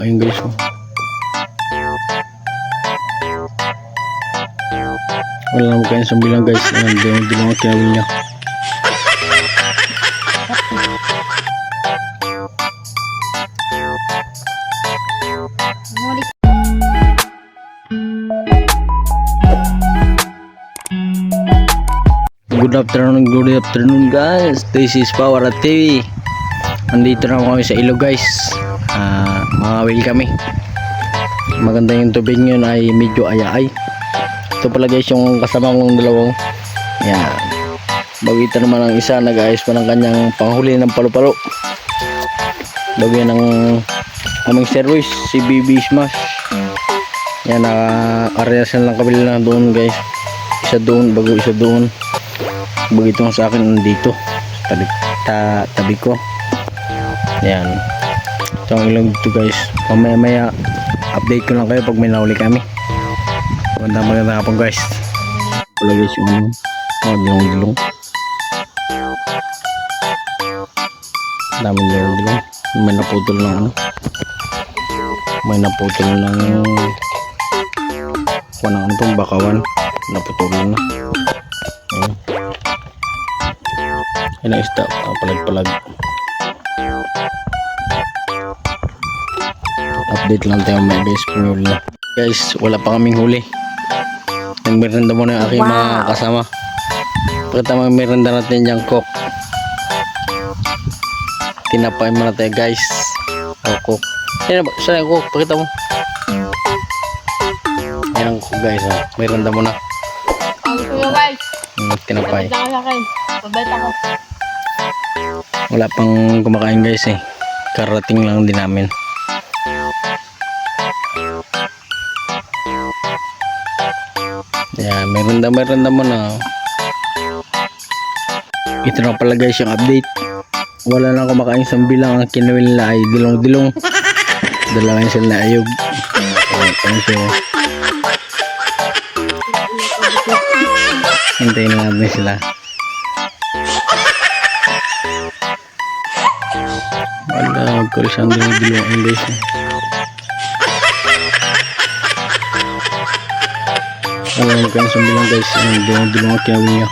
Ayun guys, oh. Wala naman kayo sa bilang guys. Ayan, di lang ang kinawin niya. Good afternoon guys. This is Power at TV. Andito na kami sa ilog guys. Mangawil kami. Maganda yung tubig ngayon, ay medyo ayaay. Ito pala guys yung kasama kong dalawang. Yan. Bagita naman ang isa, nag-ayos pa ng kanyang panghuli ng palo-palo. Bagyan ng aming service, si BB Smash. Yan, naka-arreasan lang kabila na doon guys. Isa doon, bago isa doon. Bagito sa akin nandito sa tabi ko. Yan. Ito ang ilog dito guys. Mamaya update ko lang kayo pag may nahuli kami. Maganda hapon guys. Wala guys yung dilong. Daming dilong. May naputol ng ano itong bakawan. Naputol na. Ayan. Yan ang isda. Palag-palag. Update lang tayo mga guys kung huli na. Guys, wala pa kaming huli. Nagmerenda muna yung aking mga kasama. Pagkata magmerenda natin yung coke. Tinapay muna tayo guys. Coke. Saan yung coke? Pakita mo. Yan ang coke guys. Merenda muna. Guys. Tinapay. Pabait ako. Wala pang kumakain guys eh. Karating lang din namin. Yan, merenda mo na. Ito na pala guys yung update. Wala lang kumakain sa bilang. Ang kinuwil nila ay dilong-dilong. Dalawa sila na ayog. Hintayin natin sila. Wala, magkulisang dilong-dilong ang guys. Wala naman kayo sa bilang guys. Dilong-dilong ang kinawin niya.